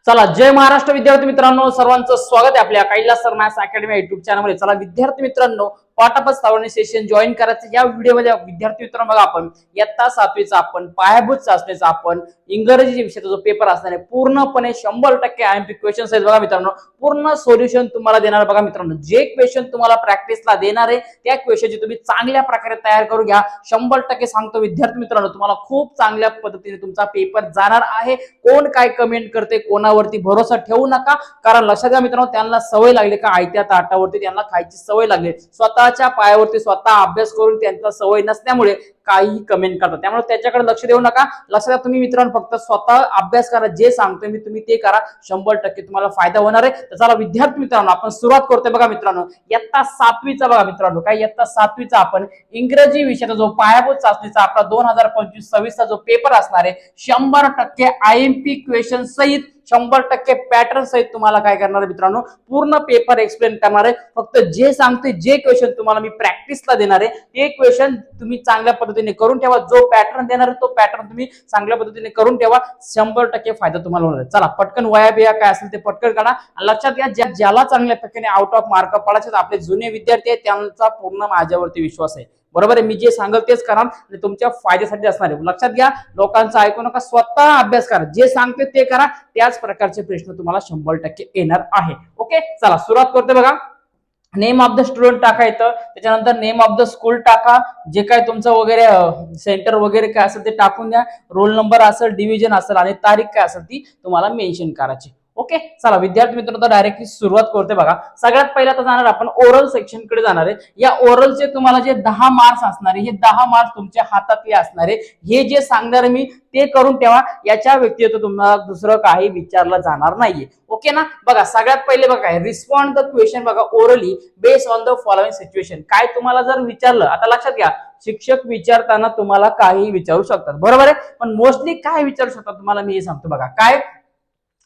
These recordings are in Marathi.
चला, जय महाराष्ट्र विद्यार्थी मित्रांनो, सर्वांचं स्वागत आहे आपल्या Kailas sir maths academy YouTube चॅनलमध्ये। चला विद्यार्थी मित्रांनो, पाठापाठ सावरणी सेशन जॉईन करायचं। या व्हिडिओमध्ये विद्यार्थी मित्रांनो बघा, आपण इयत्ता 7वीचा आपण पायाभूत चाचणीचा आपण इंग्रजी विषयाचा जो पेपर असणार आहे पूर्णपणे 100% आयएमपी क्वेश्चन्स आहेत बघा मित्रांनो। पूर्ण सोल्युशन तुम्हाला देणार बघा मित्रांनो। जे क्वेश्चन तुम्हाला प्रॅक्टिसला देणार आहे त्या क्वेश्चनची तुम्ही चांगल्या प्रकारे तयार करून घ्या। 100% सांगतो विद्यार्थी मित्रांनो, तुम्हाला खूप चांगल्या पद्धतीने तुमचा पेपर जाणार आहे। कोण काय कमेंट करते कोणावरती भरोसा ठेवू नका, कारण लक्षात घ्या मित्रांनो, त्यांना सवय लागली का आयत्या ताटावरती त्यांना खायची सवय लागली। स्वतःच्या पायावरती स्वतः अभ्यास करून त्यांचा सवय नसल्यामुळे काही कमेंट करतात, त्यामुळे त्याच्याकडे लक्ष देऊ नका। लक्षात घ्या तुम्ही मित्रांनो, फक्त स्वतः अभ्यास करा, जे सांगतोय मी तुम्ही ते करा, 100% तुम्हाला फायदा होणार आहे। तर चला विद्यार्थी मित्रांनो, आपण सुरुवात करतोय बघा मित्रांनो, इयत्ता 7वीचा बघा मित्रांनो, काय इयत्ता 7वीचा आपण इंग्रजी विषयाचा जो पायाभूत चाचणीचा आपला 2025-26चा जो पेपर असणार आहे 100% आयएमपी क्वेश्चन सहित 100% पॅटर्न सहित तुम्हाला काय करणार आहे मित्रांनो, पूर्ण पेपर एक्सप्लेन करणार आहे। फक्त जे सांगते जे क्वेश्चन तुम्हाला मी प्रॅक्टिसला देणार आहे ते क्वेश्चन तुम्ही चांगल्या पद्धतीने करून ठेवा। जो पॅटर्न देणार आहे तो पॅटर्न तुम्ही चांगल्या पद्धतीने करून ठेवा, 100% फायदा तुम्हाला होणार आहे। चला पटकन वया बिया काय असेल ते पटकन काढा। लक्षात घ्या, ज्याला चांगल्या प्रकारे आउट ऑफ मार्क पडायचे आपले जुने विद्यार्थी आहेत त्यांचा पूर्ण माझ्यावरती विश्वास आहे, बरोबर आहे। मी जे सांगल तेच करा, तुमच्या फायद्यासाठी असणार आहे। लक्षात घ्या, लोकांचं ऐकू नका, स्वतः अभ्यास करा, जे सांगते ते करा, त्याच प्रकारचे प्रश्न तुम्हाला 100% येणार आहे। ओके, चला सुरुवात करते बघा। नेम ऑफ द स्टुडंट टाका येतं, त्याच्यानंतर नेम ऑफ द स्कूल टाका, जे काय तुमचं वगैरे सेंटर वगैरे काय असेल ते टाकून द्या, रोल नंबर असेल, डिव्हिजन असेल आणि तारीख काय असेल ती तुम्हाला मेन्शन करायची। ओके, चला विद्यार्थी मित्रांनो डायरेक्टली सुरुवात करते बघा। सगळ्यात पहिला तर जाणार आपण ओरल सेक्शन कडे जाणार आहे। या ओरलचे तुम्हाला जे 10 मार्क्स असणार आहे, हे 10 मार्क्स तुमच्या हातातले असणार आहे। हे जे सांगणार मी ते करून ठेवा, याच्या व्यतिरिक्त तुम्हाला दुसरं काही विचारलं जाणार नाहीये। ओके ना, बघा सगळ्यात पहिले बघा, रिस्पॉन्ड द क्वेश्चन बघा orally based on the following situation. काय तुम्हाला जर विचारलं, आता लक्षात घ्या, शिक्षक विचारताना तुम्हाला काही विचारू शकतात, बरोबर आहे, पण मोस्टली काय विचारू शकतात तुम्हाला मी हे सांगतो बघा। काय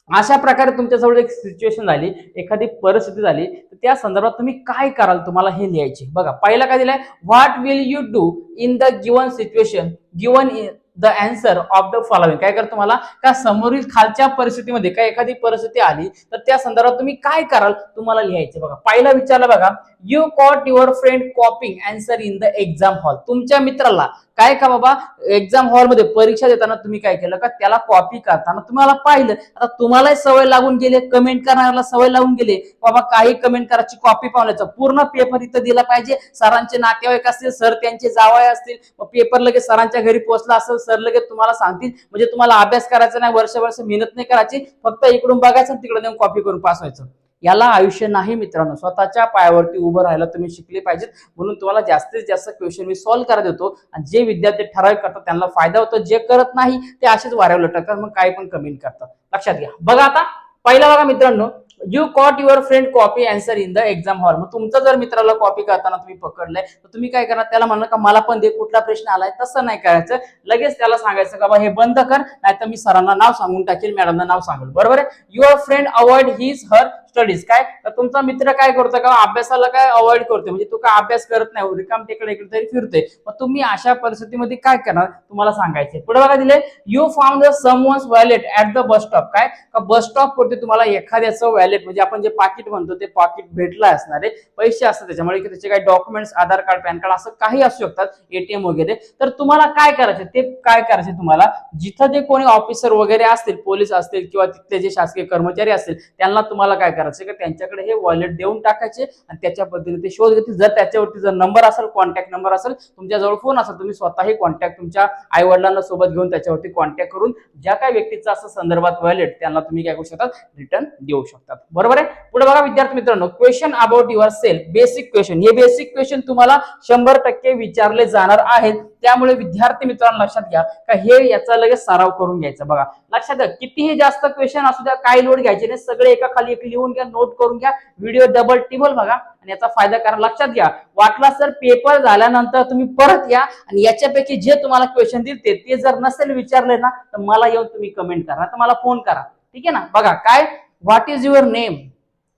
अशा प्रकारे तुमच्याजवळ एक सिच्युएशन झाली, एखादी परिस्थिती झाली, तर त्या संदर्भात तुम्ही काय कराल तुम्हाला हे लिहायचे बघा। पहिला काय दिलाय, what will you do in the given situation given the answer of the following. काय कर तुम्हाला का समोरील खालच्या परिस्थितीमध्ये काय एखादी परिस्थिती आली तर त्या संदर्भात तुम्ही काय कराल तुम्हाला लिहायचे बघा। पहिला विचारलं बघा, you cot your friend कॉपिंग answer in the exam hall. तुमच्या मित्राला काय का बाबा एक्झाम हॉल मध्ये परीक्षा देताना तुम्ही काय केलं का त्याला कॉपी करताना तुम्हाला पाहिलं। आता तुम्हाला सवय लागून गेले, कमेंट करण्याला सवय लागून गेले बाबा, काही कमेंट करायची कॉपी पावण्याचं, पूर्ण पेपर इथं दिला पाहिजे। सरांचे नातेवाईक असतील, सर त्यांचे जावई असतील, पेपर लगेच सरांच्या घरी पोहोचला असेल, सर लगेच तुम्हाला सांगतील, म्हणजे तुम्हाला अभ्यास करायचा नाही, वर्ष मेहनत नाही करायची, फक्त इकडून बघायचं तिकडे नेऊन कॉपी करून पास व्हायचं। याला आयुष्य नाही मित्रांनो, स्वतःच्या पायावरती उभं राहायला तुम्ही शिकले पाहिजेत। म्हणून तुम्हाला जास्तीत जास्त क्वेश्चन मी सॉल्व्ह करा देतो, आणि जे विद्यार्थी ठराविक करतात त्यांना फायदा होतो, जे करत नाही ते असेच वाऱ्यावर लटकतात, मग काही पण कमेंट करतात। लक्षात घ्या बघा, आता पहिला बघा मित्रांनो, you cot your friend copy answer in the exam hall. मग तुमचं जर मित्राला कॉपी करताना तुम्ही पकडलंय तर तुम्ही काय करणार, त्याला म्हणलं का मला पण दे, कुठला प्रश्न आलाय, तसं नाही करायचं। लगेच त्याला सांगायचं का बा हे बंद कर, नाहीतर मी सरांना नाव सांगून टाकेल, मॅडमना नाव सांगेल, बरोबर आहे। Your friend avoid his her studies. काय तर तुमचा मित्र काय करतो का अभ्यासाला काय अवॉइड करतोय, म्हणजे तो काय अभ्यास करत नाही, रिकाम तिकडे इकडे तरी फिरतोय। मग तुम्ही अशा परिस्थितीमध्ये काय करणार तुम्हाला सांगायचे। पुढे बघा दिले, you found the someone's valet at the bus stop. काय का बस स्टॉप वरती तुम्हाला एखाद्याचं वॅलेट, म्हणजे आपण जे पाकिट म्हणतो ते पाकिट भेटला असणार आहे, पैसे असतात त्याच्यामुळे, की त्याचे काही डॉक्युमेंट्स, आधार कार्ड, पॅन कार्ड असं काही असू शकतात, एटीएम वगैरे। तर तुम्हाला काय करायचं, ते काय करायचे तुम्हाला, जिथं जे कोणी ऑफिसर वगैरे असतील, पोलीस असतील किंवा तिथले जे शासकीय कर्मचारी असतील, त्यांना तुम्हाला काय करायचं की त्यांच्याकडे हे वॉलेट देऊन टाकायचे, आणि त्याच्या पद्धतीने ते शोध घेतील। जर त्याच्यावरती जर नंबर असेल, कॉन्टॅक्ट नंबर असेल, तुमच्याजवळ फोन असेल, तुम्ही स्वतःही कॉन्टॅक्ट तुमच्या आई वडिलांना सोबत घेऊन त्याच्यावरती कॉन्टॅक्ट करून ज्या काही व्यक्तीचा असं संदर्भात वॉलेट त्यांना तुम्ही काय करू शकतात, रिटर्न देऊ शकतात, बरोबर आहे। पुढे बघा विद्यार्थी मित्रांनो, question about your self, basic question. हे बेसिक क्वेश्चन तुम्हाला 100% विचारले जाणार आहेत, त्यामुळे विद्यार्थी मित्रांनो लक्षात घ्या का हे याचा लगेच सराव करून घ्यायचा। बघा लक्षात घ्या, कितीही जास्त क्वेश्चन असू द्या, काही लोड घ्यायचे नाही, सगळे एका खाली एक लिहून घ्या, नोट करून घ्या, व्हिडिओ डबल टिबल बघा आणि याचा फायदा करा। लक्षात घ्या, वाटला सर पेपर झाल्यानंतर तुम्ही परत या आणि याच्यापैकी जे तुम्हाला क्वेश्चन दिलते ते जर नसेल विचारले ना तर मला येऊन तुम्ही कमेंट करा, तर मला फोन करा, ठीक आहे ना। बघा काय, व्हॉट इज युअर नेम,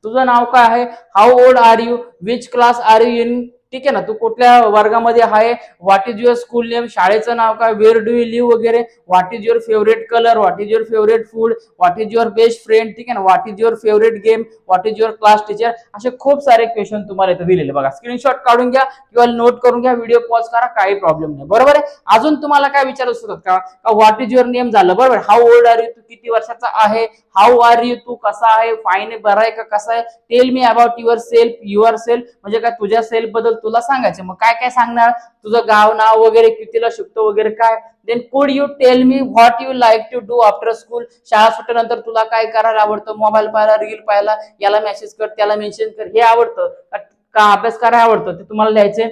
तुझं नाव काय आहे, how old are you, which class are you in ठीक आहे ना, तू कुठल्या वर्गामध्ये आहे, what is your school name, शाळेचं नाव काय, वेअर डू यू लिव्ह वगैरे, what is your favourite colour, what is your favourite food, what is your best friend, ठीक आहे ना, what is your favourite game, what is your class teacher, असे खूप सारे क्वेश्चन तुम्हाला इथे दिलेले बघा. स्क्रीनशॉट काढून घ्या किंवा नोट करून घ्या, व्हिडिओ पॉज करा, काही प्रॉब्लेम नाही. बरोबर आहे. अजून तुम्हाला काय विचारू शकतात का व्हॉट इज युअर नेम झालं, बरोबर. हाऊ ओल्ड आर यू, तू किती वर्षाचा आहे, हाऊ आर यू, तू कसा आहे, फाईन आहे, बरा आहे का, कसा आहे, tell me about your self म्हणजे काय, तुझ्या सेल्फ बद्दल तुला सांगायचं. मग काय काय सांगणार, तुझं गाव नाव वगैरे, कितीला शिकतो वगैरे काय. Then could you tell me what you like to do after school, शाळा सुटल्यानंतर तुला काय करायला आवडतं, मोबाईल पाहायला, रील पाहायला, याला मेसेज कर, त्याला मेन्शन कर, हे आवडतं का, अभ्यास करायला आवडतं, ते तुम्हाला लिहायचंय.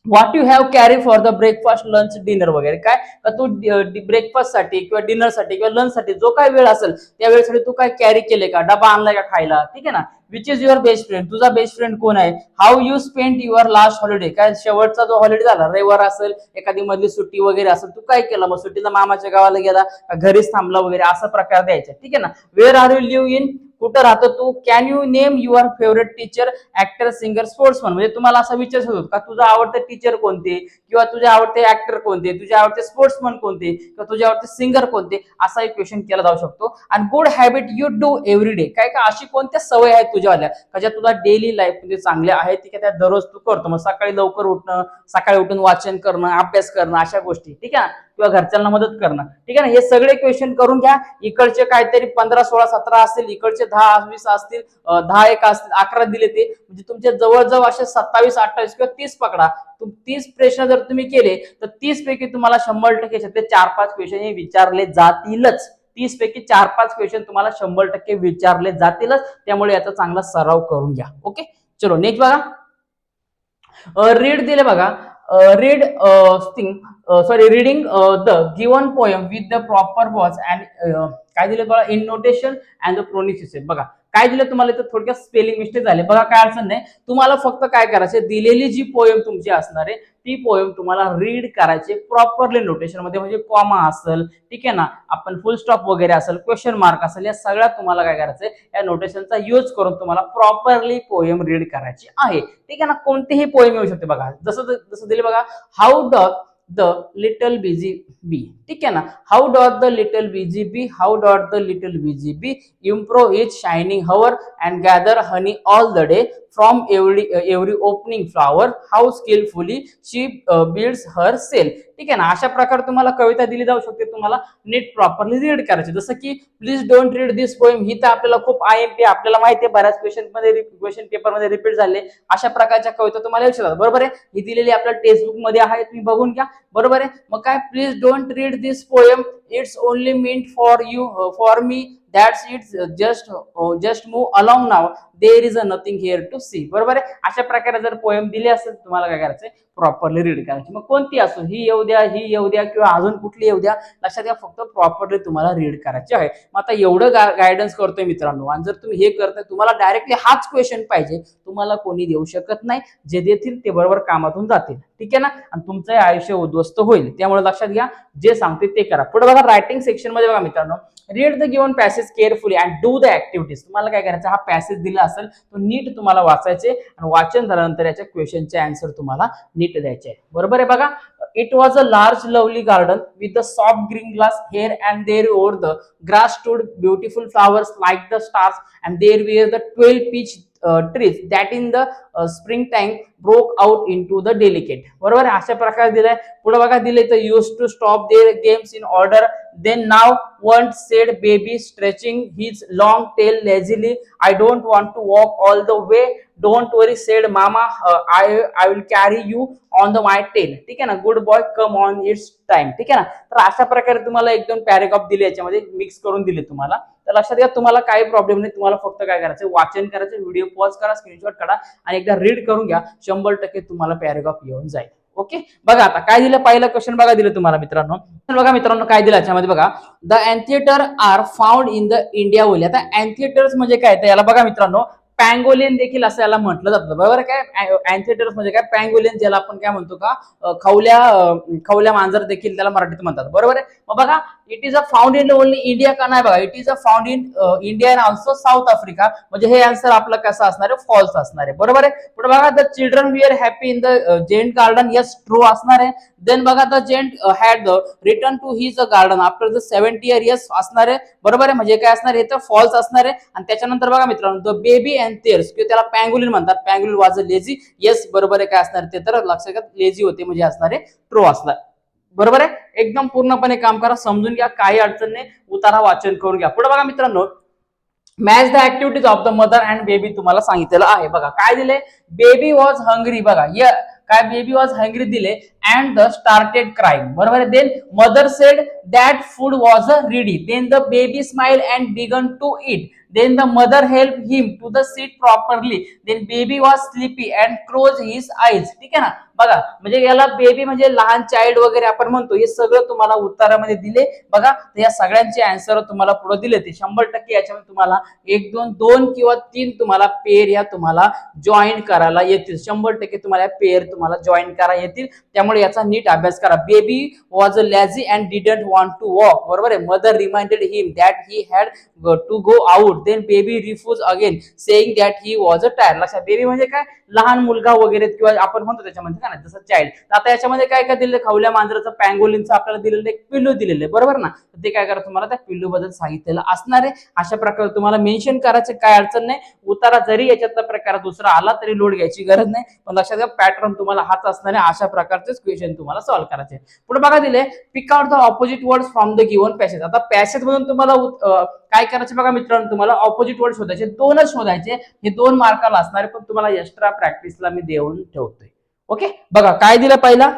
What you have carry for the breakfast, lunch, dinner वगैरे काय, का तू ब्रेकफास्ट साठी किंवा डिनर साठी किंवा लंच साठी जो काय वेळ असेल त्या वेळेसाठी तू काय कॅरी केले का, डबा आणलाय का खायला, ठीक आहे ना. Which is your best friend, तुझा बेस्ट फ्रेंड कोण आहे. How you spend your last holiday, काय शेवटचा जो हॉलिडे झाला, रविवार असेल, एखादी मधली सुट्टी वगैरे असेल, तू काय केलं, मग सुट्टीला मामाच्या गावाला गेला, घरीच थांबला वगैरे, असा प्रकार द्यायचा, ठीक आहे ना. Where are you live in, कुठं राहतो तू. Can you name your favourite teacher, actor, singer, sportsman, म्हणजे तुम्हाला असं विचारत होतो का तुझा आवडते टीचर कोणते, किंवा तुझे आवडते ऍक्टर कोणते, तुझे आवडते स्पोर्ट्समन कोणते, किंवा तुझे आवडते सिंगर कोणते, असा एक क्वेश्चन केला जाऊ शकतो. आणि good habit you do every day, काय का अशी कोणत्या सवय आहेत तुझ्यावाल्या का ज्या तुला डेली लाईफ मध्ये चांगल्या आहेत, ठीक आहे, त्या दररोज तू करतो. मग सकाळी लवकर उठणं, सकाळी उठून वाचन करणं, अभ्यास करणं, अशा गोष्टी, ठीक आहे, किंवा घरच्यांना मदत करणं, ठीक आहे ना. हे सगळे क्वेश्चन करून घ्या. इकडचे काहीतरी 15, 16, 17 असतील, इकडचे 10, 20 असतील, 10, 1 असतील, 11 दिले ते, म्हणजे तुमचे जवळजवळ असे 27, 28 किंवा 30 पकडा. 30 प्रश्न जर तुम्ही केले तर 30 पैकी तुम्हाला 100% ते 4-5 क्वेश्चन हे विचारले जातीलच. 30 पैकी 4-5 क्वेश्चन तुम्हाला 100% विचारले जातीलच. त्यामुळे याचा चांगला सराव करून घ्या. ओके, चलो नेक्स्ट बघा. रीड दिले बघा. Read reading the given poem with the proper was and काय दिले बघा, in notation and the pronunciation. बघा काय दिलं तुम्हाला इथं, थोडक्यात स्पेलिंग मिस्टेक झाले बघा, काय अडचण नाही. तुम्हाला फक्त काय करायचं, दिलेली जी पोएम तुमची असणार आहे ती पोएम तुम्हाला रीड करायची प्रॉपरली नोटेशन मध्ये, म्हणजे कॉमा असेल, ठीक आहे ना, आपण फुल स्टॉप वगैरे असेल, क्वेश्चन मार्क असेल, या सगळ्यात तुम्हाला काय करायचंय, या नोटेशनचा यूज करून तुम्हाला प्रॉपरली पोएम रीड करायची आहे, ठीक आहे ना. कोणतीही पोएम येऊ शकते बघा, जसं जसं दिले बघा, how doth the little busy bee, ठीक आहे ना. How doth the little busy bee, how doth the little busy bee improve each shining hour and gather honey all the day from every opening flower, how skilfully she builds her cell, ठीक आहे ना. अशा प्रकारे तुम्हाला कविता दिली जाऊ शकते, तुम्हाला नीट प्रॉपरली रीड करायची. जसं की please don't read this poem, ही तर आपल्याला खूप IMP आपल्याला माहिती आहे, बऱ्याच क्वेश्चन पेपर मध्ये रिपीट झाले. अशा प्रकारच्या कविता तुम्हाला येऊ शकतात, बरोबर आहे. ही दिलेली आपल्या टेक्स्टबुक मध्ये आहे, तुम्ही बघून घ्या, बरोबर आहे. मग काय, please don't read this poem, it's only meant for you, for me, that's it's just move along now, there is a nothing here to see, बरोबर आहे. अशा प्रकारे जर पोएम दिली असेल तुम्हाला काय करायचंय, प्रॉपरली रीड करायची. मग कोणती असो, ही येऊ द्या, ही येऊ द्या, किंवा अजून कुठली येऊ द्या, लक्षात घ्या, फक्त प्रॉपरली तुम्हाला रीड करायची आहे. मग आता एवढं गायडन्स करतोय मित्रांनो, आणि जर तुम्ही हे करताय, तुम्हाला डायरेक्टली हाच क्वेश्चन पाहिजे, तुम्हाला कोणी देऊ शकत नाही. जे देतील ते बरोबर कामातून जातील, ठीक आहे ना, आणि तुमचं आयुष्य उद्ध्वस्त होईल. त्यामुळे लक्षात घ्या, जे सांगते ते करा. पुढे बघा, रायटिंग सेक्शन मध्ये बघा मित्रांनो, read the given passage carefully and do the activities. तुम्हाला काय करायचं, हा पॅसेज दिला असेल तो नीट तुम्हाला वाचायचे, आणि वाचन झाल्यानंतर याच्या क्वेश्चनचे आन्सर तुम्हाला नीट द्यायचे, बरोबर आहे. बघा, it was a large lovely garden with the soft green grass here and there over the grass stood beautiful flowers like the stars and there were the 12 peach trees that in the springtime broke out into the delicate, बरोबर आहे. अशा प्रकारे दिलाय. पुढे बघा, दिले तर used to stop their games in order, then now once said baby stretching his long tail lazily, I don't want to walk all the way, don't worry said mama, I will carry you on the my tail, ठीक आहे ना. Good boy come on it's time, ठीक आहे ना. तर अशा प्रकारे तुम्हाला 1-2 पॅरेग्राफ दिले, याच्यामध्ये मिक्स करून दिले तुम्हाला. तर लक्षात घ्या, तुम्हाला काही प्रॉब्लेम नाही, तुम्हाला फक्त काय करायचं, वाचन करायचं, व्हिडिओ पॉज करा, स्क्रीनशॉट काढा आणि एकदा रीड करून घ्या. 100% तुम्हाला पॅरेग्राफ येऊन जाईल. ओके, बघा आता काय दिलं, पहिलं क्वेश्चन बघा दिलं तुम्हाला मित्रांनो. बघा मित्रांनो काय दिलं याच्यामध्ये, बघा, the anteater are found in the India only. आता अँथिएटर्स म्हणजे काय, तर याला बघा मित्रांनो, पँगोलियन देखील असं याला म्हटलं जातं, बरोबर. काय अँथिएटर्स म्हणजे काय, पँगोलियन, ज्याला आपण काय म्हणतो का, खवल्या मांजर देखील त्याला मराठीत म्हणतात, बरोबर आहे. मग बघा, it is a found in only India का नाही बघा, it is a found in India and also south Africa. म्हणजे हे आन्सर आपलं कसं असणार आहे, फॉल्स असणार आहे. बरोबर आहे. पुढे बघा the children we are happy in the giant garden, yes true असणार आहे. देन बघा the giant had return to his garden after the 70 year, yes असणार आहे. बरोबर आहे. म्हणजे काय असणार आहे तर फॉल्स असणार आहे. आणि त्याच्यानंतर बघा मित्रांनो द बेबी अँड तेअर्स, त्याला पँगोलिन म्हणतात, pangolin was a lazy, yes बरोबर आहे. काय असणार ते तर लक्षात घ्या लेझी होते म्हणजे असणार आहे ट्रू असणार. बरोबर आहे. एकदम पूर्णपणे काम करा, समजून घ्या, काही अडचण नाही, उतारा वाचन करून घ्या. पुढे बघा मित्रांनो match the activities of the mother and baby तुम्हाला सांगितलेलं आहे. बघा काय दिले, बेबी वॉज हंग्री, बघा काय बेबी वॉज हंग्री दिले अँड द स्टार्टेड क्राईंग. बरोबर आहे. Then mother said that food was ready, then the baby smile and began to eat, then the mother helped him to the sit properly, then baby was sleepy and closed his eyes. ठीक आहे ना. बघा म्हणजे याला बेबी म्हणजे लहान चाइल्ड वगैरे आपण म्हणतो, हे सगळं तुम्हाला उत्तरामध्ये दिले. बघा या सगळ्यांचे आन्सर तुम्हाला पुढे दिले ते 100% याच्यामध्ये तुम्हाला 1 2 किंवा 3 तुम्हाला पेअर या तुम्हाला जॉईन करायला येतील. 100% तुम्हाला पेअर तुम्हाला जॉईन करायला येतील. त्यामुळे याचा नीट अभ्यास करा. Baby was a lazy and didn't want to walk. बरोबर आहे. Mother reminded him that he had to go out, then baby refuse again saying that he was a tired. लक्षात बेबी म्हणजे काय लहान मुलगा वगैरे किंवा आपण म्हणतो त्याच्यामध्ये काय ना जसं चाइल्ड. आता याच्यामध्ये काय काय दिलेलं, खवल्या मांजराचं पँगोलिनचं आपल्याला दिलेलं एक पिल्लू दिलेलं आहे. बरोबर ना. ते काय करा तुम्हाला त्या पिल्लू बद्दल सांगितलेलं असणार आहे. अशा प्रकारे तुम्हाला मेन्शन करायचं काय अडचण नाही. उतारा जरी याच्यातला प्रकार दुसरा आला तरी लोड घ्यायची गरज नाही. पण लक्षात घ्या पॅटर्न तुम्हाला हाच असणार आहे. अशा प्रकारचेच क्वेश्चन तुम्हाला सॉल्व्ह करायचे. पुढे बघा दिले pick out the opposite words from the given passage. आता पॅसेज मधून तुम्हाला काय करायचं बघा मित्रांनो, तुम्हाला ऑपोजिट वर्ड शोधायचे, 2च शोधायचे. हे 2 मार्काला असणार आहे, पण तुम्हाला एक्स्ट्रा प्रॅक्टिसला मी देऊन ठेवतोय. ओके. बघा काय दिलं पहिला,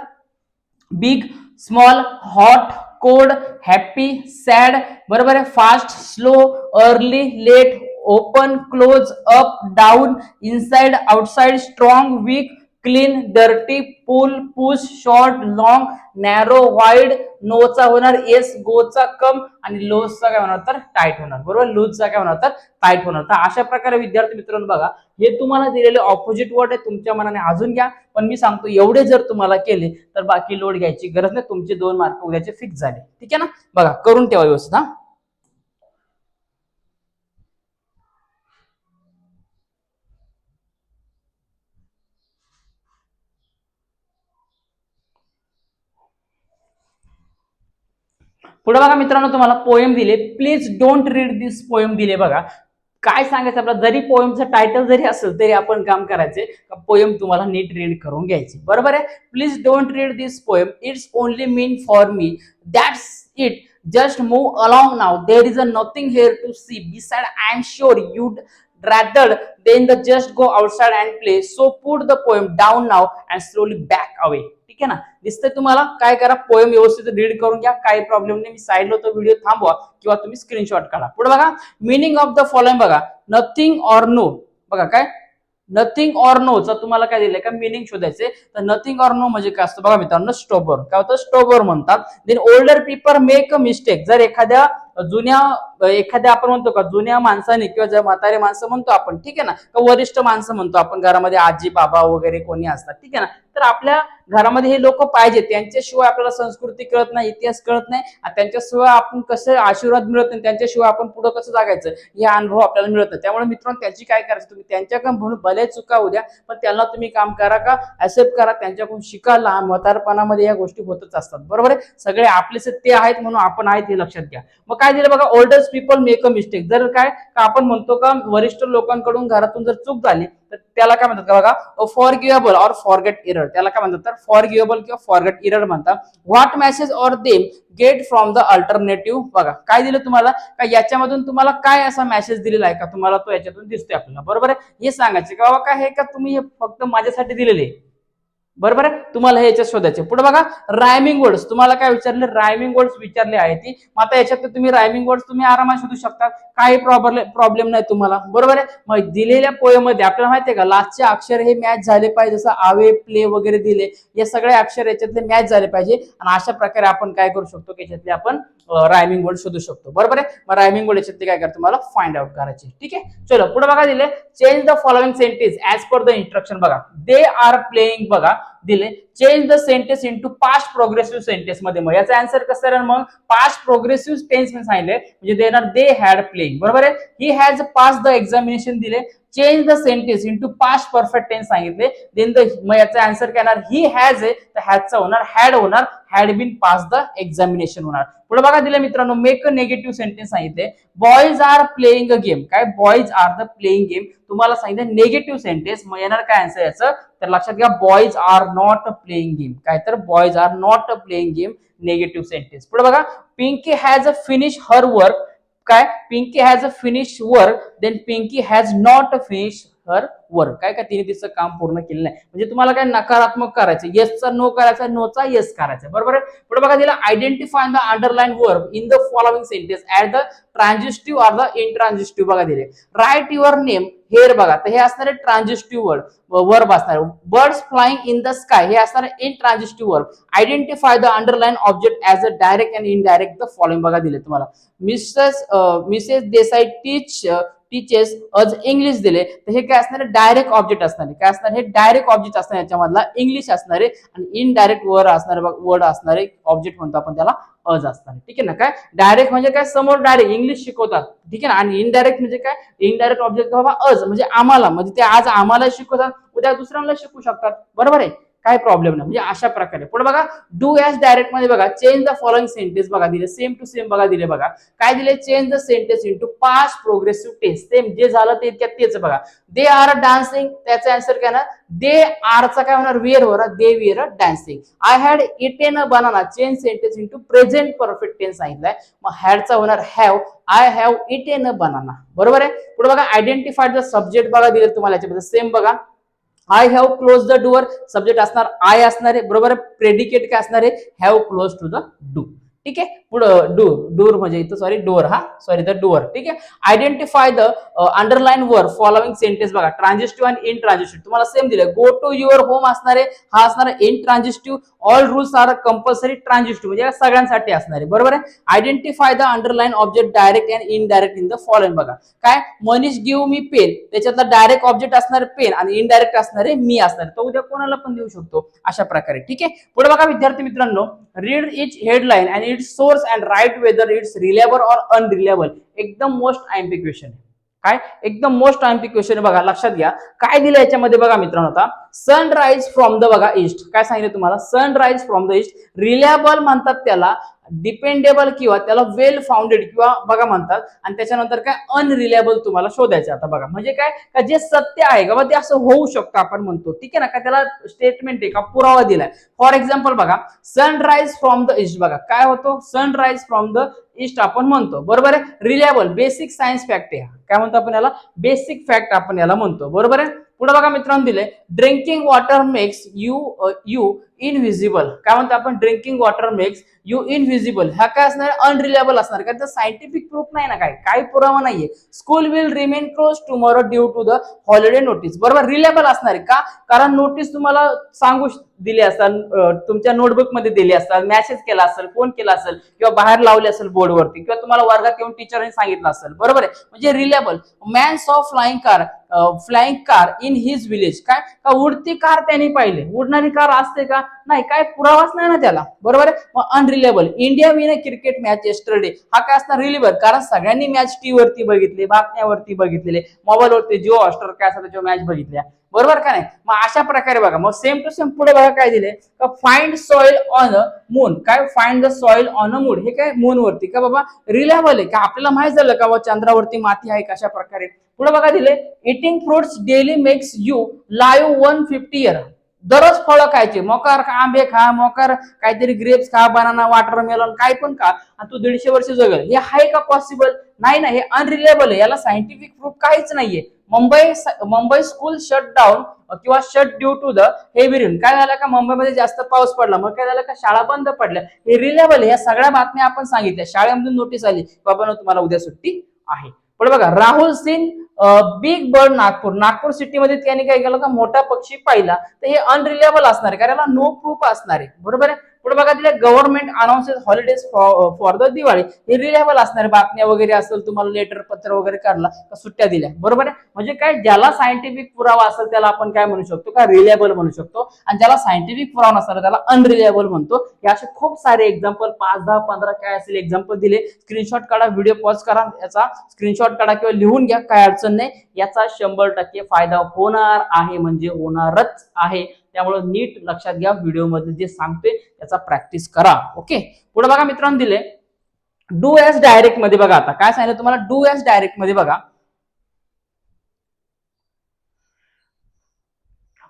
big, small, hot, cold, happy, sad. बरोबर आहे. Fast, slow, early, late, open, close, up, down, inside, outside, strong, weak, clean, dirty, pull, push, short, long, narrow, wide. नोचा होणार एस, गोचा कम आणि लोजचा काय होणार तर टाईट होणार. बरोबर. लूजचा काय होणार तर टाईट होणार. तर अशा प्रकारे विद्यार्थी मित्रांनो बघा हे तुम्हाला दिलेले ऑपोजिट वर्ड आहे. तुमच्या मनाने अजून घ्या, पण मी सांगतो एवढे जर तुम्हाला केले तर बाकी लोड घ्यायची गरज नाही. तुमचे 2 मार्क उद्याचे फिक्स झाले. ठीक आहे ना. बघा करून ठेवा व्यवस्थित. हा पुढे बघा मित्रांनो तुम्हाला पोएम दिले, please don't read this poem दिले. बघा काय सांगायचं आपलं, जरी पोएमचं टायटल जरी असेल तरी आपण काम करायचे पोएम तुम्हाला नीट रीड करून घ्यायची. बरोबर आहे. Please don't read this poem, it's only mean for me, that's it, just move along now, there is a nothing here to see, beside I am sure you'd rather than the just go outside and play, so put the poem down now and slowly back away. ठीक आहे ना. दिसतंय तुम्हाला. काय करा पोएम व्यवस्थित रीड करून घ्या, काही प्रॉब्लेम नाही. मी साईडला तो व्हिडिओ थांबवा किंवा तुम्ही स्क्रीनशॉट काढा. पुढे बघा मिनिंग ऑफ द फॉलोइंग. बघा नथिंग ऑर नो. बघा काय नथिंग ऑर नो चा तुम्हाला काय दिलंय का मिनिंग शोधायचे. तर नथिंग ऑर नो म्हणजे काय असतं बघा मित्रांनो, स्टोबर. काय होतं स्टोबर म्हणतात. Then older people make a mistake. जर एखाद्या आपण म्हणतो का जुन्या माणसाने किंवा जर म्हातारे माणसं म्हणतो आपण, ठीक आहे ना, का वरिष्ठ माणसं म्हणतो आपण, घरामध्ये आजी बाबा वगैरे कोणी असतात, ठीक आहे ना. तर आपल्या घरामध्ये हे लोक पाहिजे, त्यांच्याशिवाय आपल्याला संस्कृती कळत नाही, इतिहास कळत नाही, त्यांच्याशिवाय आपण कसं आशीर्वाद मिळत नाही, त्यांच्याशिवाय आपण पुढे कसं जागायचं हे अनुभव आपल्याला मिळत नाही. त्यामुळे मित्रांनो त्यांची काय करायचं, तुम्ही त्यांच्याकडून म्हणून भले चुका उद्या, पण त्यांना तुम्ही काम करा का ऍक्सेप्ट करा, त्यांच्याकडून शिका. लहान म्हातारपणामध्ये या गोष्टी होतच असतात. बरोबर आहे. सगळे आपलेच ते आहेत म्हणून आपण आहेत हे लक्षात घ्या. मग काय दिलं बघा, ओल्डर्स पीपल मेक अ मिस्टेक. जर काय का आपण म्हणतो का वरिष्ठ लोकांकडून घरातून जर चूक झाली तर त्याला काय म्हणतात का बघा, फॉरगिवेबल और फॉरगेट एरर. त्याला काय म्हणतात तर फॉरगिवेबल किंवा फॉरगेट एरर म्हणतात. व्हॉट मेसेज और them get from the alternative. बघा काय दिलं तुम्हाला का याच्यामधून तुम्हाला काय असा मेसेज दिलेला आहे का तुम्हाला तो याच्यातून दिसतोय आपल्याला. बरोबर आहे. हे सांगायचे का बाबा काय हे का तुम्ही हे फक्त माझ्यासाठी दिलेले. बरोबर आहे. तुम्हाला हे याच्यात शोधायचे. पुढे बघा रायमिंग वर्ड्स. तुम्हाला काय विचारले, रायमिंग वर्ड्स विचारले आहे ती. आता याच्यात तुम्ही रायमिंग वर्ड्स तुम्ही आरामात शोधू शकता, काही प्रॉब्लेम नाही तुम्हाला. बरोबर आहे. मग दिलेल्या पोएम मध्ये आपल्याला माहितीये का लास्टचे अक्षर हे मॅच झाले पाहिजे. जसं आवे प्ले वगैरे दिले, हे सगळे अक्षर याच्यातले मॅच झाले पाहिजे. आणि अशा प्रकारे आपण काय करू शकतो की याच्यातले आपण रायमिंग वर्ड शोधू शकतो. बरोबर आहे. मग रायमिंग वर्ड याच्यातले काय करा तुम्हाला फाइंड आउट करायचे. ठीक आहे. चलो पुढे बघा दिले change the following sentence as per the instruction. बघा दे आर प्लेइंग. बघा दिले change the sentence into past progressive sentence मध्ये. मग याचा आन्सर कसं राहील मग पास्ट प्रोग्रेसिव्ह टेन्स मध्ये सांगितले म्हणजे देणार दे हॅड प्लेइंग. बरोबर आहे. He has pass the examination दिले change the sentence into past perfect tense सांगितले देन द. मग याचा आन्सर काय येणार ही हॅज आहे तर हॅजचा होणार हॅड होणार had been pass the examination होणार. पुढे बघा दिले मित्रांनो मेक अ निगेटिव्ह सेंटेन्स सांगितले boys are playing a game. काय boys are the playing game तुम्हाला सांगितलं निगेटिव्ह सेंटेन्स. मग येणार काय आन्सर याचं तर लक्षात घ्या boys are not playing game. काय तर boys are not playing game negative sentence. पुढे बघा Pinky has a finish her work. काय Pinky has a finish work then Pinky has not finish her work. काय काय तिने तिचं काम पूर्ण केलं नाही म्हणजे तुम्हाला काय नकारात्मक करायचं येसचा नो करायचा नोचा येस करायचा. बरोबर आहे. पुढे बघा दिला identify the underline verb in the following sentence at the transitive or the intransitive. बघा दिले राईट युअर नेम हेअर. बघा तर हे असणार आहे ट्रान्झिस्टिव्ह वर्ब असणार. Birds flying in the sky हे असणार intransitive verb. Identify the underline object as a direct and indirect the following. बघा दिले तुम्हाला Mrs Desai teachers us English दिले तर हे काय असणार डायरेक्ट ऑब्जेक्ट असणार. काय असणार हे डायरेक्ट ऑब्जेक्ट असणार याच्यामधला इंग्लिश असणार आहे आणि इनडायरेक्ट वर्ड असणारे ऑब्जेक्ट म्हणतो आपण त्याला अज असणार. ठीक आहे ना. काय डायरेक्ट म्हणजे काय समोर डायरेक्ट इंग्लिश शिकवतात. ठीक आहे ना. आणि इनडायरेक्ट म्हणजे काय इनडायरेक्ट ऑब्जेक्ट बाबा अज म्हणजे आम्हाला म्हणजे ते आज आम्हाला शिकवतात उद्या दुसऱ्यांना शिकू शकतात. बरोबर आहे. काय प्रॉब्लेम नाही म्हणजे अशा प्रकारे. पुढे बघा डू ॲज डायरेक्ट मध्ये बघा चेंज द फॉलोइंग सेंटेन्स. बघा दिले सेम टू सेम. बघा दिले बघा काय दिले change the sentence into past progressive tense. Same जे झालं ते तेच बघा दे आर डान्सिंग त्याचा आन्सर काय ना दे आरचा काय होणार वेअर होणार they were dancing. I had eaten a banana change sentence into present perfect tense सांगितलंय. मग हॅडचा होणार have I have eaten a banana. बरोबर आहे. पुढे बघा आयडेंटिफाय द सब्जेक्ट. बघा दिले तुम्हाला याच्यामध्ये सेम बघा I have close the door subject असणार आय असणार आहे. बरोबर आहे. प्रेडिकेट काय असणार आहे have close to the door. ठीक आहे. पुढं डोर म्हणजे इथं सॉरी डोअर द डोअर. ठीक आहे. Identify the underline verb following sentence. बघा ट्रान्झिस्टिव्ह आणि इन ट्रान्झिस्टिव्ह तुम्हाला सेम दिले गो टू युअर होम असणार आहे हा असणार intransitive. All rules are compulsory transitive म्हणजे सगळ्यांसाठी असणार आहे. बरोबर आहे. Identify the underline object direct and indirect in the following. बघा काय मनीष गिव्ह मी पेन त्याच्यातला डायरेक्ट ऑब्जेक्ट असणार पेन आणि इनडायरेक्ट असणार आहे मी असणार तो उद्या कोणाला पण देऊ शकतो अशा प्रकारे. ठीक आहे. पुढे बघा विद्यार्थी मित्रांनो read each headline and its source and write whether it's reliable or unreliable. एकदम मोस्ट आयएमपी क्वेश्चन आहे. काय एकदम मोस्ट आयएमपी क्वेश्चन आहे. बघा लक्षात घ्या काय दिलं याच्यामध्ये बघा मित्रांनो आता सनराइज फ्रॉम द बघा ईस्ट. काय सांगितलं तुम्हाला sunrise from the east. Reliable म्हणतात त्याला डिपेंडेबल किंवा त्याला वेल फाउंडेड किंवा बघा म्हणतात आणि त्याच्यानंतर काय अनरिलायबल तुम्हाला शोधायचं. आता बघा म्हणजे काय का जे सत्य आहे का ते असं होऊ शकतं आपण म्हणतो. ठीक आहे ना. का त्याला स्टेटमेंट आहे का पुरावा दिलाय. फॉर एक्झाम्पल बघा सनराइज फ्रॉम द ईस्ट. बघा काय होतो सनराइज फ्रॉम द ईस्ट आपण म्हणतो. बरोबर आहे. रिलायबल बेसिक सायन्स फॅक्ट आहे. काय म्हणतो आपण याला बेसिक फॅक्ट आपण याला म्हणतो. बरोबर आहे. पुढे बघा मित्रांनो दिले drinking water makes you invisible. काय म्हणतो आपण drinking water makes you invisible. हा काय असणार अनरिलायबल असणार कारण तर सायंटिफिक प्रूफ नाही ना काय पुरावा नाहीये. School will remain close tomorrow due to the holiday notice. बरोबर रिलायबल असणार आहे का कारण नोटीस तुम्हाला सांगू दिली असेल तुमच्या नोटबुक मध्ये दिली असेल मेसेज केला असेल फोन केला असेल किंवा बाहेर लावले असेल बोर्डवरती किंवा तुम्हाला वर्गात येऊन टीचरने सांगितलं असेल. बरोबर आहे. म्हणजे रिलायबल. मॅन सॉ flying car in his village. काय का उडती कार त्यांनी पाहिले. उडणारी कार असते का नाही काय पुरावाच नाही ना त्याला. बरोबर आहे. मग unreliable. India win a cricket match yesterday. हा काय असणार रिलेबल कारण सगळ्यांनी मॅच टीव्ही वरती बघितली बातम्यावरती बघितलेले मोबाईलवरती जिओ हॉटस्टार काय असं त्याच्या मॅच बघितल्या. बरोबर का नाही. मग अशा प्रकारे बघा मग सेम टू सेम पुढे बघा काय दिले का find soil on a moon. काय find the soil on a moon हे काय मून वरती का बाबा रिलायबल आहे का आपल्याला माहित झालं का चंद्रावरती माती आहे कशा प्रकारे. पुढे बघा दिले eating fruits daily makes you live 150 year. दररोज फळं खायचे मोकार आंबे खा मोकार काहीतरी ग्रेप्स खा बनाना वॉटरमेलन काय पण खा आणि तू 150 वर्ष जगल. हे आहे का पॉसिबल नाही ना. हे अनरिलायबल आहे. याला सायंटिफिक प्रूफ काहीच नाहीये. मुंबई स्कूल शट डाऊन किंवा shut due to the heavy rain. काय झालं का मुंबईमध्ये जास्त पाऊस पडला मग काय झालं का शाळा बंद पडल्या. हे रिलायबल आहे. या सगळ्या बातम्या आपण सांगितल्या शाळेमधून नोटीस आली बाबा तुम्हाला उद्या सुट्टी आहे. पण बघा राहुल सिंग बिग बर्ड नागपूर सिटीमध्ये त्यांनी काय केलं का मोठा पक्षी पाहिला तर हे अनरिलायबल असणार आहे कारण याला नो प्रूफ असणार आहे. बरोबर आहे. पुढे बघा दिले government announces holidays for the Diwali. हे रिलायबल असणारे बातम्या वगैरे असेल, तुम्हाला लेटर पत्र वगैरे काढला तर सुट्ट्या दिल्या, बरोबर आहे. म्हणजे काय, ज्याला सायंटिफिक पुरावा असेल त्याला आपण काय म्हणू शकतो, का रिलायबल म्हणू शकतो, आणि ज्याला सायंटिफिक पुरावा नसला त्याला अनरिलायबल म्हणतो. हे असे खूप सारे एक्झाम्पल 5, 10, 15 काय असेल एक्झाम्पल दिले. स्क्रीनशॉट काढा, व्हिडिओ पॉज करा, याचा स्क्रीनशॉट काढा किंवा लिहून घ्या, काय अडचण नाही. याचा 100% फायदा होणार आहे, म्हणजे होणारच आहे. त्यामुळे नीट लक्षात घ्या, व्हिडिओ मध्ये जे सांगते त्याचा प्रॅक्टिस करा. ओके, पुढे बघा मित्रांनो दिले डू एस डायरेक्ट मध्ये. बघा आता काय सांगितलं तुम्हाला, डू एस डायरेक्ट मध्ये बघा.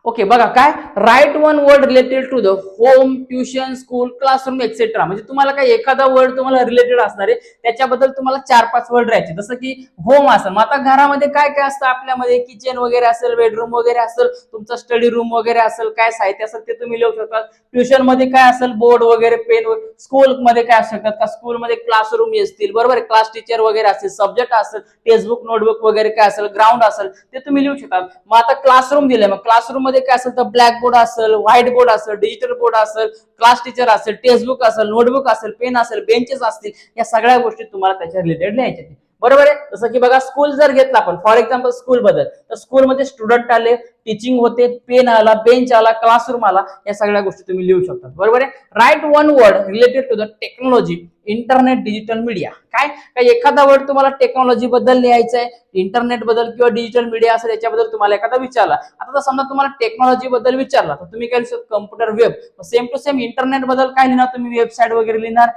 ओके, बघा काय, write one word related to the home, tuition, school, classroom etcetera. म्हणजे तुम्हाला काय एखादा वर्ड तुम्हाला रिलेटेड असणार आहे, त्याच्याबद्दल तुम्हाला 4-5 वर्ड राहायचे. जसं की होम असेल, मग आता घरामध्ये काय काय असतं आपल्यामध्ये, किचन वगैरे असेल, बेडरूम वगैरे असेल, तुमचा स्टडी रूम वगैरे असेल, काय साहित्य असेल ते तुम्ही लिहू शकता. ट्युशन मध्ये काय असेल, बोर्ड वगैरे, पेन. स्कूल मध्ये काय असू शकतात, का स्कूलमध्ये क्लासरूम असतील, बरोबर, क्लास टीचर वगैरे असतील, सब्जेक्ट असेल, टेक्स्टबुक, नोटबुक वगैरे काय असेल, ग्राउंड असेल, ते तुम्ही लिहू शकता. मग आता क्लासरूम दिले, मग क्लासरूम मध्ये काय असेल तर ब्लॅक बोर्ड असेल, व्हाईट बोर्ड असेल, डिजिटल बोर्ड असेल, क्लास टीचर असेल, टेक्स्टबुक असेल, नोटबुक असेल, पेन असेल, बेंचेस असतील, या सगळ्या गोष्टी तुम्हाला त्याच्या रिलेटेड लिहायच्या, बरोबर आहे. जसं की बघा स्कूल जर घेतला आपण, फॉर एक्झाम्पल स्कूल बद्दल, तर स्कूलमध्ये स्टुडंट आले, टीचिंग होते, पेन आला, बेंच आला, क्लासरूम आला, या सगळ्या गोष्टी तुम्ही लिहू शकता, बरोबर आहे. Write one word related to the technology, internet, digital media. काय एखादा वर्ड तुम्हाला टेक्नॉलॉजी बद्दल लिहायचा आहे, इंटरनेट बद्दल किंवा डिजिटल मीडिया असेल याच्याबद्दल तुम्हाला एखादा विचारला. आता जर समजा तुम्हाला टेक्नॉलॉजी बद्दल विचारला तर तुम्ही काय लिहू शकता, computer, web. Same to same internet बद्दल काय लिहिणार तुम्ही, वेबसाईट वगैरे लिहिणार,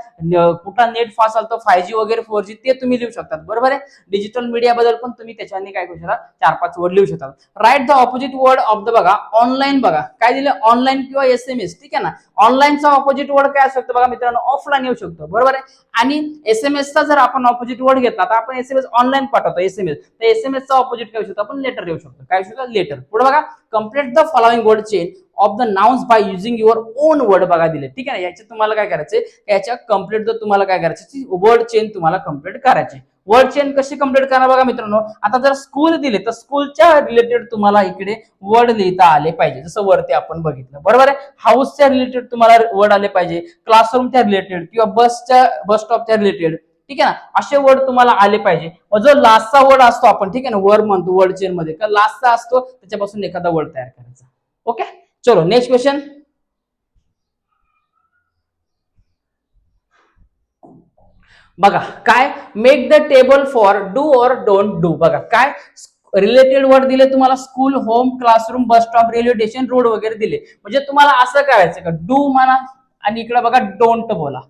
कुठला नेट फास्ट आलं तर 5G वगैरे 4G ते तुम्ही लिहू शकता, बरोबर आहे. डिजिटल मीडिया बद्दल पण तुम्ही त्याच्याने काय करू शकता, 4-5 वर्ड लिहू शकता. Write the opposite word of the, बघा ऑनलाईन. बघा काय दिलं, ऑनलाईन किंवा SMS, ठीक आहे ना. ऑनलाईनचा ऑपोजिट वर्ड काय असू शकतो बघा मित्रांनो, ऑफलाईन येऊ शकतो, बरोबर आहे. आणि SMS चा जर आपण ऑपोजिट वर्ड घेतला तर आपण SMS ऑनलाईन पाठवतो, SMS, तर SMS चा ऑपोजिट काय शकतो आपण, लेटर येऊ शकतो. काय शकतो, लेटर. पुढे बघा, complete the following word chain of the nouns by using your on word. बघा दिले, ठीक आहे ना. याचे तुम्हाला काय करायचे, याच्या कम्प्लीट तुम्हाला काय करायचे, वर्ड चेन तुम्हाला कम्प्लीट करायची. वर्ड चेन कशी कम्प्लीट करणार बघा मित्रांनो, आता जर स्कूल दिले तर स्कूलच्या रिलेटेड तुम्हाला इकडे वर्ड लिहिता आले पाहिजे, जसं वरती आपण बघितलं, बरोबर आहे. हाऊसच्या रिलेटेड तुम्हाला वर्ड आले पाहिजे, क्लासरूमच्या रिलेटेड किंवा बस स्टॉपच्या रिलेटेड, ठीक आहे ना. असे वर्ड तुम्हाला आले पाहिजे. जो लास्टचा वर्ड असतो आपण, ठीक आहे ना, वर्ड म्हणतो वर्ड चेन मध्ये, का लास्टचा असतो त्याच्यापासून एखादा वर्ड तयार करायचा. ओके, चलो नेक्स्ट क्वेश्चन. बघा काय, make the table for do और डोंट डू. बघा काय, रिलेटेड वर्ड दिले तुम्हाला, school, home, classroom, bus stop, railway station, road वगैरे दिले. म्हणजे तुम्हाला असं करायचं का, डू म्हणा आणि इकडे बघा डोंट बोला,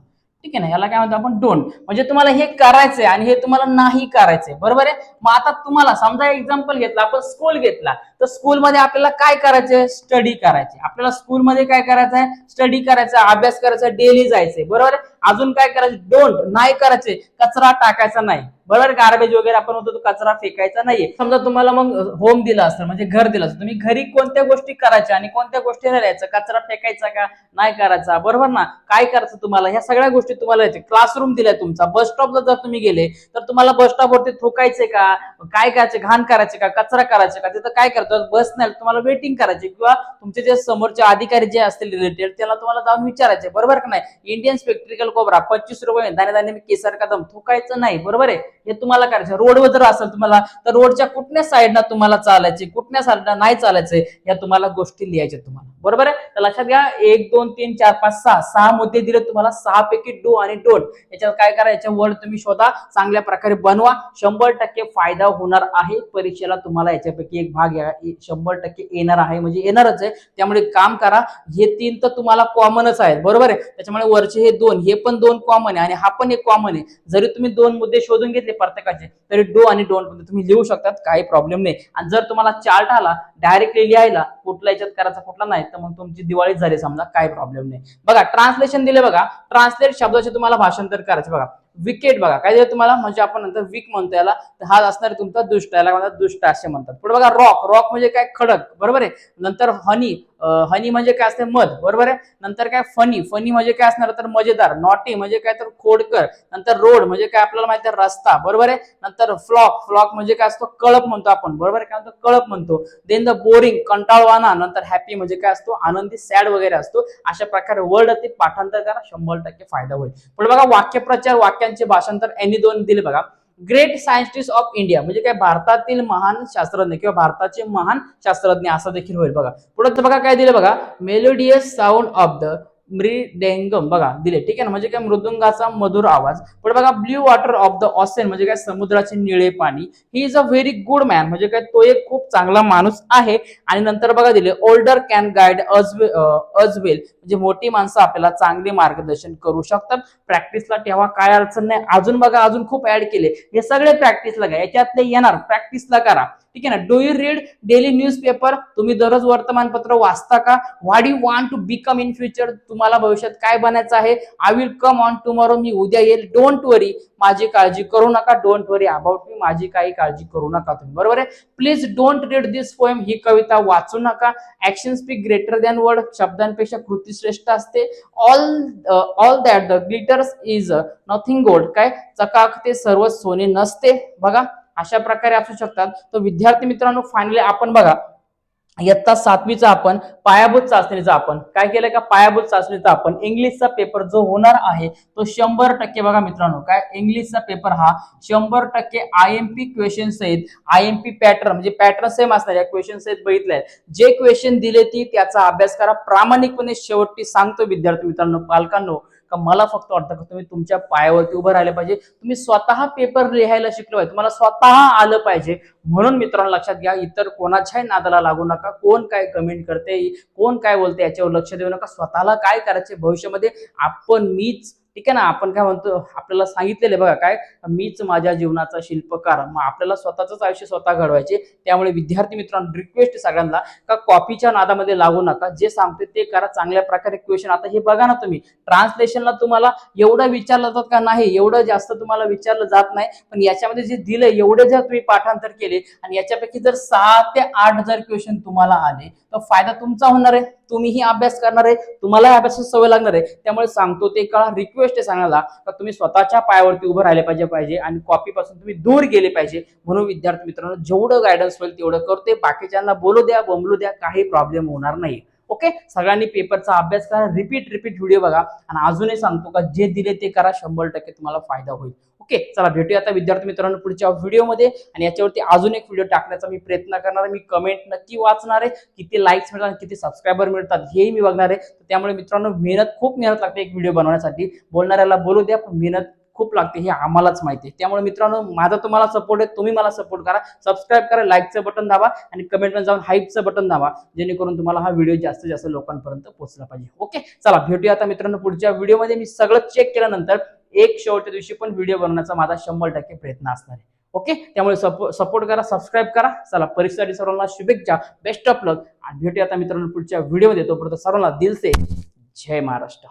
ठीक आहे ना. याला काय म्हणतो आपण, डोंट. म्हणजे तुम्हाला हे करायचंय आणि हे तुम्हाला नाही करायचंय, बरोबर आहे. मग आता तुम्हाला समजा एक्झाम्पल घेतला, आपण स्कूल घेतला, तर स्कूलमध्ये आपल्याला काय करायचंय, स्टडी करायचे. आपल्याला स्कूलमध्ये काय करायचं आहे, स्टडी करायचा, अभ्यास करायचा, डेली जायचंय, बरोबर आहे. अजून काय करायचं, डोंट, नाही करायचे, कचरा टाकायचा नाही, बरोबर. गार्बेज वगैरे आपण होतो, तो कचरा फेकायचा नाहीये. समजा तुम्हाला मग होम दिला असतं, म्हणजे घर दिलं असतं, तुम्ही घरी कोणत्या गोष्टी करायच्या आणि कोणत्या गोष्टी राहायचं, कचरा फेकायचा का नाही करायचा, बरोबर ना. काय करायचं तुम्हाला, ह्या सगळ्या गोष्टी तुम्हाला यायचे. क्लासरूम दिलाय तुमचा, बस स्टॉपला जर तुम्ही गेले तर तुम्हाला बस स्टॉपवरती थुकायचे का, काय करायचे, घाण करायचे का, कचरा करायचे का, तिथं काय करतो, बस नाही तुम्हाला वेटिंग करायची, किंवा तुमचे जे समोरचे अधिकारी जे असतील रिलेटेड त्याला तुम्हाला जाऊन विचारायचे, बरोबर का नाही. इंडियन स्पेक्ट्रिकल कोबरा 25 रुपये, दाणे दाणे केसर कदम, थुकायचं नाही, बरोबर आहे. हे तुम्हाला करायचं. रोडवर जर असेल तुम्हाला, तर रोडच्या कुठल्या साईडला तुम्हाला चालायचे, कुठल्या साईडला नाही चालायचे, या तुम्हाला गोष्टी लिहायच्या तुम्हाला, बरोबर आहे. तर लक्षात घ्या, 1 2 3 4 5 6 मुद्दे दिले तुम्हाला, 6 पैकी डू आणि डोंट. याच्यात काय करायचं, वर्ड तुम्ही शोधा, चांगल्या प्रकारे बनवा, 100% फायदा होणार आहे. परीक्षेला तुम्हाला याच्यापैकी एक भाग 100% येणार आहे, म्हणजे येणारच आहे. त्यामुळे काम करा. हे 3 तर तुम्हाला कॉमनच आहेत, बरोबर आहे. त्याच्यामुळे वरचे हे 2, हे पण 2 कॉमन आहे आणि हा पण एक कॉमन आहे. जरी तुम्ही 2 मुद्दे शोधून घेतले प्रत्येकाचे, तरी डू आणि डोंट मध्ये तुम्ही लिहू शकतात, काही प्रॉब्लेम नाही. आणि जर तुम्हाला चार्ट आला डायरेक्टली लिहायला, कुठला याच्यात करायचा कुठला नाही, तर मग तुमची दिवाळी झाली समजा, काही प्रॉब्लेम नाही. बघा ट्रान्सलेशन दिले, बघा ट्रान्सलेट शब्दाचे तुम्हाला भाषांतर करायचे. बघा विकेट, बघा काय दिलं तुम्हाला, म्हणजे आपण नंतर वीक म्हणतो याला, तर हा असणार तुमचा दुष्ट, याला म्हणतात दुष्ट असे म्हणतात. पुढे बघा रॉक, रॉक म्हणजे काय, खडक, बरोबर आहे. नंतर हनी, हनी म्हणजे काय असते मध, बरोबर आहे. नंतर काय फनी, फनी म्हणजे काय असणार तर मजेदार. नॉटी म्हणजे काय तर खोडकर. नंतर रोड म्हणजे काय आपल्याला माहिती आहे रस्ता, बरोबर आहे. नंतर फ्लॉक, फ्लॉक म्हणजे काय असतो कळप म्हणतो आपण, बरोबर आहे. काय म्हणतो कळप म्हणतो. देन द बोरिंग कंटाळवाणा. नंतर हॅपी म्हणजे काय असतो आनंदी, सॅड वगैरे असतो. अशा प्रकारे वर्ड ते पाठांतर करा, 100% फायदा होईल. पुढे बघा वाक्यप्रचार, वाक्यांचे भाषांतर यांनी दोन दिले बघा. ग्रेट सायंटिस्ट ऑफ इंडिया म्हणजे काय भारतातील महान शास्त्रज्ञ किंवा भारताचे महान शास्त्रज्ञ असं देखील होईल बघा. पुढे बघा काय दिलं बघा, मेलोडियस साऊंड ऑफ द मृदेंगम बघा दिले, ठीक आहे ना, म्हणजे काय मृदुंगाचा मधुर आवाज. पुढे बघा ब्ल्यू वॉटर ऑफ द ऑसेन म्हणजे काय समुद्राचे निळे पाणी. He is a very good man म्हणजे काय तो एक खूप चांगला माणूस आहे. आणि नंतर बघा दिले ओल्डर कॅन गाईड अज वेल म्हणजे मोठी माणसं आपल्याला चांगले मार्गदर्शन करू शकतात. प्रॅक्टिसला ठेवा, काय अडचण नाही. अजून बघा अजून खूप ऍड केले, हे सगळे प्रॅक्टिसला घ्या, याच्यातले येणार प्रॅक्टिसला करा, ठीक आहे ना. Do you read daily newspaper, तुम्ही दररोज वर्तमानपत्र वाचता का? What you want to become in future, तुम्हाला भविष्यात काय बनायचं आहे? I will come on tomorrow, मी उद्या येईल. डोंट वरी, माझी काळजी करू नका. डोंट वरी अबाउट मी, माझी काही काळजी करू नका तुम्ही, बरोबर आहे. Please don't read this poem, ही कविता वाचू नका. Action speak greater than word, शब्दांपेक्षा कृती श्रेष्ठ असते. All that the glitters is nothing gold, काय चकाकते सर्व सोने नसते, बघा अशा प्रकारे असू शकतात. तर विद्यार्थी मित्रांनो फायनली आपण बघा इयत्ता 7वीचा आपण पायाभूत चाचणीचा आपण काय केलं का, पायाभूत चाचणीचा आपण इंग्लिशचा पेपर जो होणार आहे तो 100% बघा मित्रांनो, काय इंग्लिशचा पेपर हा 100% IMP क्वेश्चन सहित, IMP पॅटर्न म्हणजे पॅटर्न सेम असणार, या क्वेश्चन सहित बघितलंय. जे क्वेश्चन दिले ती त्याचा अभ्यास करा प्रामाणिकपणे. शेवटी सांगतो विद्यार्थी मित्रांनो, पालकांनो, का मला फक्त वाटतं की तुम्ही तुमच्या पायावरती उभं राहिले पाहिजे. तुम्ही स्वतः पेपर लिहायला शिकलो पाहिजे, तुम्हाला स्वतः आलं पाहिजे. म्हणून मित्रांनो लक्षात घ्या, इतर कोणाच्याही नादाला लागू नका. कोण काय कमेंट करते, कोण काय बोलते याच्यावर लक्ष देऊ नका. स्वतःला काय करायचे भविष्यामध्ये आपण मीच, ठीक आहे ना. आपण काय म्हणतो, आपल्याला सांगितलेले बघा काय, मीच माझ्या जीवनाचा शिल्पकार. मग आपल्याला स्वतःच आयुष्य स्वतः घडवायचे. त्यामुळे विद्यार्थी मित्रांनो रिक्वेस्ट सगळ्यांना का कॉपीच्या नादामध्ये लागू नका. जे सांगते ते करा चांगल्या प्रकारे. क्वेश्चन आता हे बघा ना तुम्ही, ट्रान्सलेशनला तुम्हाला एवढं विचारलं जात का नाही, एवढं जास्त तुम्हाला विचारलं जात नाही. पण याच्यामध्ये जे दिलंय एवढे जर तुम्ही पाठांतर केले आणि याच्यापैकी जर 6 ते 8 जर क्वेश्चन तुम्हाला आले तर फायदा तुमचा होणार आहे. तुम्हीही अभ्यास करणार आहे, तुम्हाला अभ्यासाची सवय लागणार आहे. त्यामुळे सांगतो ते कळा. रिक्वेस्ट आहे सांगायला का तुम्ही स्वतःच्या पायावरती उभं राहिले पाहिजे आणि कॉपी पासून तुम्ही दूर गेले पाहिजे. म्हणून विद्यार्थी मित्रांनो जेवढं गायडन्स होईल तेवढं करते. बाकीच्यांना बोलू द्या, बोंबलू द्या, काही प्रॉब्लेम होणार नाही. ओके, सगळ्यांनी पेपरचा अभ्यास करा, रिपीट व्हिडिओ बघा. आणि अजूनही सांगतो का जे दिले ते करा, 100% तुम्हाला फायदा होईल. ओके, चला भेटूया आता विद्यार्थी मित्रांनो पुढच्या व्हिडिओमध्ये. आणि याच्यावरती अजून एक व्हिडिओ टाकण्याचा मी प्रयत्न करणार आहे. मी कमेंट नक्की वाचणार आहे, किती लाईक्स मिळतात, किती सबस्क्रायबर मिळतात हेही मी बघणार आहे. त्यामुळे मित्रांनो खूप मेहनत लागते एक व्हिडिओ बनवण्यासाठी. बोलणाऱ्याला बोलू द्या, पण मेहनत खूप लागते हे आम्हालाच माहिती आहे. त्यामुळे मित्रांनो माझा तुम्हाला सपोर्ट आहे, तुम्ही मला सपोर्ट करा. सबस्क्राईब करा, लाईकचं बटन दाबा आणि कमेंटमध्ये जाऊन हाईपचं बटन दाबा, जेणेकरून तुम्हाला हा व्हिडिओ जास्तीत जास्त लोकांपर्यंत पोहोचला पाहिजे. ओके, चला भेटूया आता मित्रांनो पुढच्या व्हिडिओमध्ये. मी सगळं चेक केल्यानंतर एक शेवटच्या दिवशी पण व्हिडिओ बनवण्याचा माझा 100% प्रयत्न असणार आहे. ओके, त्यामुळे सपोर्ट करा, सबस्क्राईब करा. चला परीक्षेसाठी सर्वांना शुभेच्छा, बेस्ट ऑफ लक. आणि भेटूया आता मित्रांनो पुढच्या व्हिडिओमध्ये. तोपर्यंत सर्वांना दिल से जय महाराष्ट्र.